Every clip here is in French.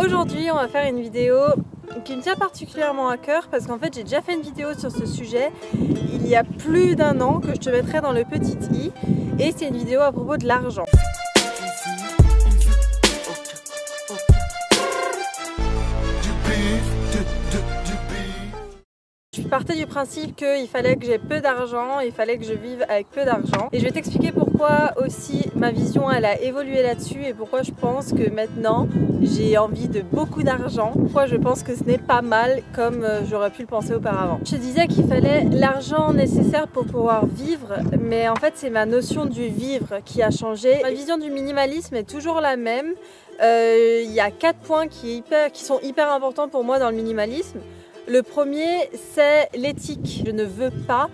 Aujourd'hui, on va faire une vidéo qui me tient particulièrement à cœur parce qu'en fait, j'ai déjà fait une vidéo sur ce sujet il y a plus d'un an que je te mettrai dans le petit i et c'est une vidéo à propos de l'argent. Je partais du principe qu'il fallait que j'ai peu d'argent, il fallait que je vive avec peu d'argent. Et je vais t'expliquer pourquoi aussi ma vision elle a évolué là-dessus et pourquoi je pense que maintenant j'ai envie de beaucoup d'argent. Pourquoi je pense que ce n'est pas mal comme j'aurais pu le penser auparavant. Je te disais qu'il fallait l'argent nécessaire pour pouvoir vivre, mais en fait c'est ma notion du vivre qui a changé. Ma vision du minimalisme est toujours la même. Il y a 4 points qui sont hyper importants pour moi dans le minimalisme. Le premier, c'est l'éthique. Je ne veux pas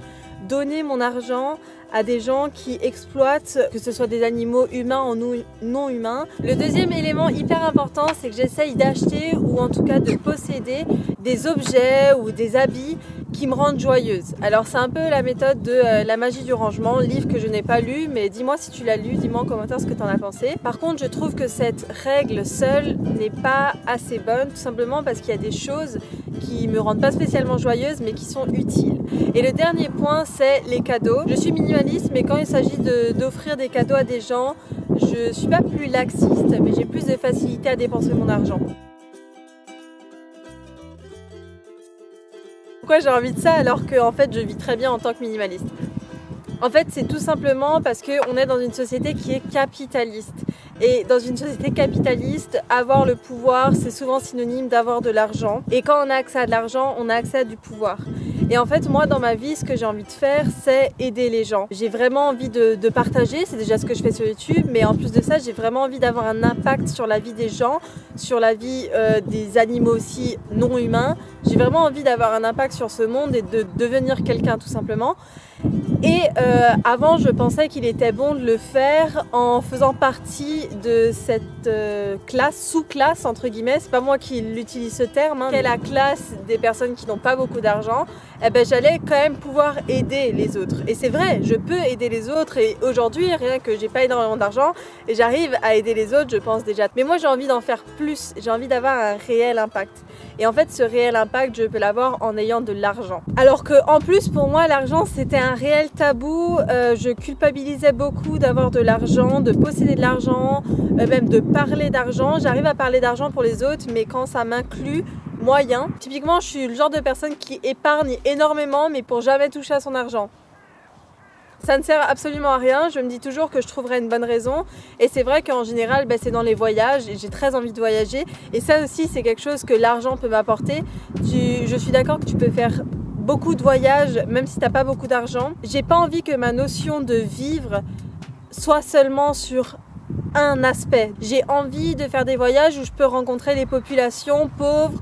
donner mon argent à des gens qui exploitent, que ce soit des animaux humains ou non humains. Le deuxième élément hyper important, c'est que j'essaye d'acheter ou en tout cas de posséder des objets ou des habits qui me rendent joyeuse. Alors c'est un peu la méthode de la magie du rangement, livre que je n'ai pas lu, mais dis-moi si tu l'as lu, dis-moi en commentaire ce que tu en as pensé. Par contre, je trouve que cette règle seule n'est pas assez bonne, tout simplement parce qu'il y a des choses qui me rendent pas spécialement joyeuse, mais qui sont utiles. Et le dernier point, c'est les cadeaux. Je suis minimaliste, mais quand il s'agit d'offrir des cadeaux à des gens, je suis pas plus laxiste, mais j'ai plus de facilité à dépenser mon argent. Pourquoi j'ai envie de ça alors que en fait je vis très bien en tant que minimaliste? En fait c'est tout simplement parce qu'on est dans une société qui est capitaliste. Et dans une société capitaliste, avoir le pouvoir c'est souvent synonyme d'avoir de l'argent. Et quand on a accès à de l'argent, on a accès à du pouvoir. Et en fait moi dans ma vie ce que j'ai envie de faire c'est aider les gens. J'ai vraiment envie de partager, c'est déjà ce que je fais sur YouTube, mais en plus de ça j'ai vraiment envie d'avoir un impact sur la vie des gens, sur la vie des animaux aussi non humains. J'ai vraiment envie d'avoir un impact sur ce monde et de devenir quelqu'un tout simplement. Et avant je pensais qu'il était bon de le faire en faisant partie de cette classe, sous-classe entre guillemets, c'est pas moi qui l'utilise ce terme, hein, c'est la classe des personnes qui n'ont pas beaucoup d'argent. Eh ben, j'allais quand même pouvoir aider les autres. Et c'est vrai, je peux aider les autres et aujourd'hui, rien que j'ai pas énormément d'argent et j'arrive à aider les autres, je pense déjà. Mais moi j'ai envie d'en faire plus, j'ai envie d'avoir un réel impact. Et en fait ce réel impact, je peux l'avoir en ayant de l'argent. Alors que en plus pour moi l'argent c'était un réel tabou, je culpabilisais beaucoup d'avoir de l'argent, de posséder de l'argent, même de parler d'argent. J'arrive à parler d'argent pour les autres, mais quand ça m'inclut, moyen. Typiquement, je suis le genre de personne qui épargne énormément, mais pour jamais toucher à son argent. Ça ne sert absolument à rien, je me dis toujours que je trouverai une bonne raison. Et c'est vrai qu'en général, c'est dans les voyages, et j'ai très envie de voyager. Et ça aussi, c'est quelque chose que l'argent peut m'apporter. Je suis d'accord que tu peux faire beaucoup de voyages, même si tu n'as pas beaucoup d'argent. J'ai pas envie que ma notion de vivre soit seulement sur un aspect. J'ai envie de faire des voyages où je peux rencontrer les populations pauvres,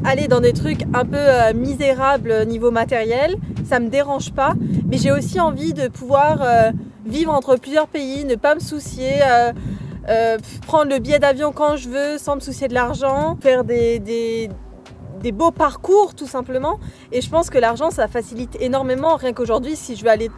aller dans des trucs un peu misérables niveau matériel, ça me dérange pas, mais j'ai aussi envie de pouvoir vivre entre plusieurs pays, ne pas me soucier, prendre le billet d'avion quand je veux sans me soucier de l'argent, faire des beaux parcours tout simplement. Et je pense que l'argent ça facilite énormément. Rien qu'aujourd'hui si je veux aller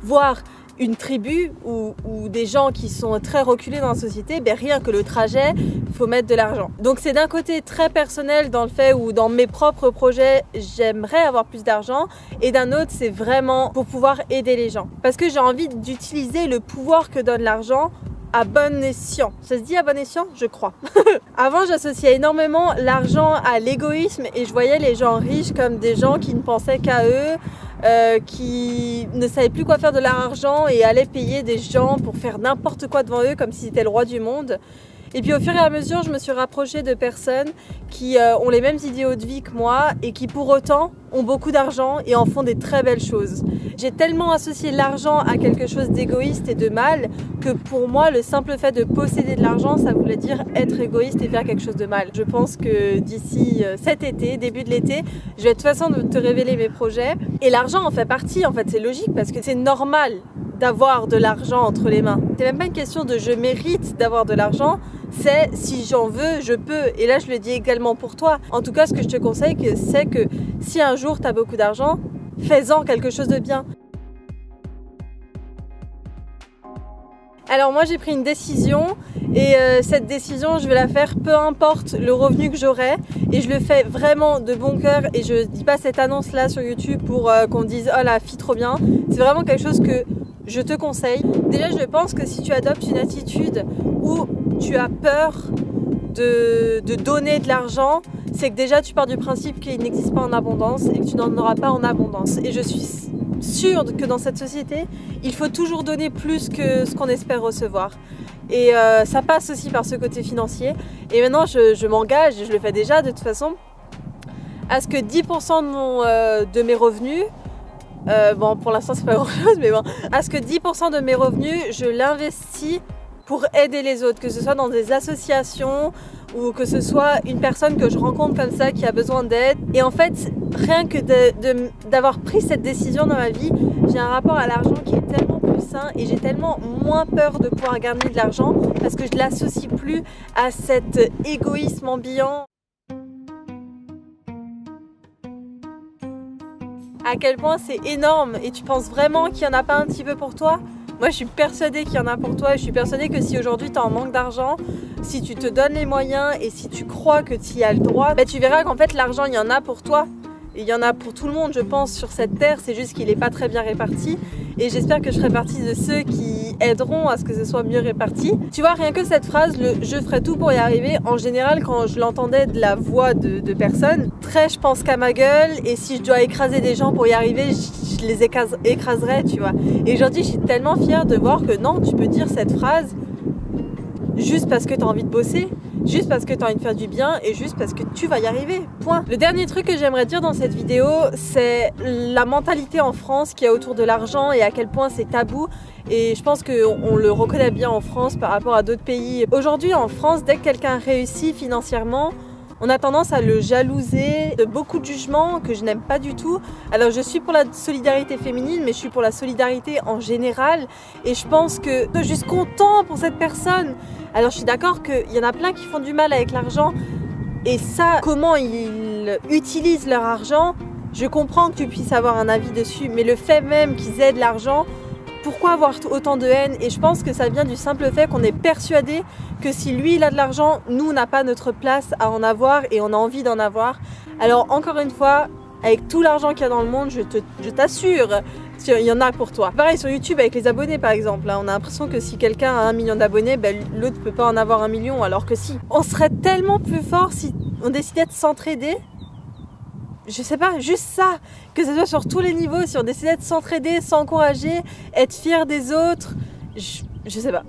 voir une tribu ou des gens qui sont très reculés dans la société, rien que le trajet, il faut mettre de l'argent. Donc c'est d'un côté très personnel dans le fait où dans mes propres projets, j'aimerais avoir plus d'argent et d'un autre, c'est vraiment pour pouvoir aider les gens. Parce que j'ai envie d'utiliser le pouvoir que donne l'argent à bon escient. Ça se dit à bon escient? Je crois. Avant, j'associais énormément l'argent à l'égoïsme et je voyais les gens riches comme des gens qui ne pensaient qu'à eux, qui ne savaient plus quoi faire de leur argent et allaient payer des gens pour faire n'importe quoi devant eux comme si c'était le roi du monde. Et puis au fur et à mesure, je me suis rapprochée de personnes qui ont les mêmes idéaux de vie que moi et qui pour autant ont beaucoup d'argent et en font des très belles choses. J'ai tellement associé l'argent à quelque chose d'égoïste et de mal que pour moi, le simple fait de posséder de l'argent, ça voulait dire être égoïste et faire quelque chose de mal. Je pense que d'ici cet été, début de l'été, je vais de toute façon te révéler mes projets. Et l'argent en fait partie, en fait, c'est logique parce que c'est normal d'avoir de l'argent entre les mains. C'est même pas une question de je mérite d'avoir de l'argent, c'est si j'en veux, je peux. Et là, je le dis également pour toi. En tout cas, ce que je te conseille, c'est que si un jour tu as beaucoup d'argent, fais-en quelque chose de bien. Alors moi j'ai pris une décision Et cette décision, je vais la faire peu importe le revenu que j'aurai. Et je le fais vraiment de bon cœur. Et je dis pas cette annonce là sur YouTube pour qu'on dise oh la fille trop bien. C'est vraiment quelque chose que je te conseille. Déjà, je pense que si tu adoptes une attitude où tu as peur de donner de l'argent, c'est que déjà tu pars du principe qu'il n'existe pas en abondance et que tu n'en auras pas en abondance. Et je suis sûre que dans cette société, il faut toujours donner plus que ce qu'on espère recevoir. Et ça passe aussi par ce côté financier. Et maintenant, je m'engage, et je le fais déjà de toute façon, à ce que 10% de mes revenus, bon pour l'instant c'est pas grand chose, mais bon, à ce que 10% de mes revenus, je l'investis pour aider les autres, que ce soit dans des associations ou que ce soit une personne que je rencontre comme ça qui a besoin d'aide. Et en fait, rien que d'avoir pris cette décision dans ma vie, j'ai un rapport à l'argent qui est tellement plus sain et j'ai tellement moins peur de pouvoir gagner de l'argent parce que je l'associe plus à cet égoïsme ambiant. À quel point c'est énorme et tu penses vraiment qu'il n'y en a pas un petit peu pour toi? Moi je suis persuadée qu'il y en a pour toi et je suis persuadée que si aujourd'hui tu es en manque d'argent, si tu te donnes les moyens et si tu crois que tu y as le droit, bah, tu verras qu'en fait l'argent il y en a pour toi. Il y en a pour tout le monde je pense sur cette terre, c'est juste qu'il n'est pas très bien réparti et j'espère que je ferai partie de ceux qui aideront à ce que ce soit mieux réparti. Tu vois, rien que cette phrase, je ferai tout pour y arriver, en général quand je l'entendais de la voix de personnes, très je pense qu'à ma gueule et si je dois écraser des gens pour y arriver, je les écraserai, tu vois. Et aujourd'hui je suis tellement fière de voir que non, tu peux dire cette phrase juste parce que tu as envie de bosser, juste parce que tu as envie de faire du bien et juste parce que tu vas y arriver, point. Le dernier truc que j'aimerais dire dans cette vidéo, c'est la mentalité en France qui est autour de l'argent et à quel point c'est tabou. Et je pense qu'on le reconnaît bien en France par rapport à d'autres pays. Aujourd'hui en France, dès que quelqu'un réussit financièrement, on a tendance à le jalouser, de beaucoup de jugements que je n'aime pas du tout. Alors je suis pour la solidarité féminine, mais je suis pour la solidarité en général. Et je pense que je suis juste content pour cette personne. Alors je suis d'accord qu'il y en a plein qui font du mal avec l'argent. Et ça, comment ils utilisent leur argent, je comprends que tu puisses avoir un avis dessus. Mais le fait même qu'ils aient de l'argent, pourquoi avoir autant de haine? Et je pense que ça vient du simple fait qu'on est persuadé que si lui il a de l'argent, nous on n'a pas notre place à en avoir et on a envie d'en avoir. Alors encore une fois, avec tout l'argent qu'il y a dans le monde, je t'assure, il y en a pour toi. Pareil sur YouTube avec les abonnés par exemple, on a l'impression que si quelqu'un a 1 million d'abonnés, ben, l'autre ne peut pas en avoir 1 million, alors que si. On serait tellement plus fort si on décidait de s'entraider. Je sais pas, juste ça, que ce soit sur tous les niveaux, si on décidait de s'entraider, s'encourager, être fier des autres, je sais pas.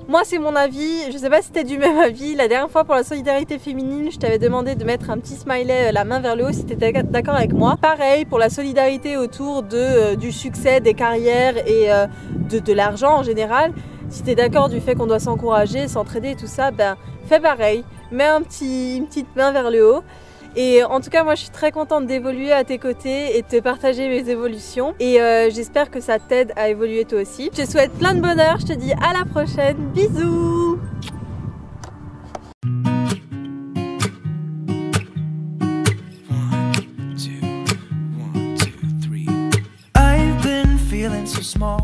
Moi c'est mon avis, je sais pas si t'es du même avis. La dernière fois pour la solidarité féminine, je t'avais demandé de mettre un petit smiley la main vers le haut si t'étais d'accord avec moi. Pareil pour la solidarité autour du succès, des carrières et de l'argent en général. Si t'es d'accord du fait qu'on doit s'encourager, s'entraider et tout ça, ben fais pareil, mets une petite main vers le haut. Et en tout cas, moi je suis très contente d'évoluer à tes côtés et de te partager mes évolutions. Et j'espère que ça t'aide à évoluer toi aussi. Je te souhaite plein de bonheur, je te dis à la prochaine. Bisous! I've been feeling so small.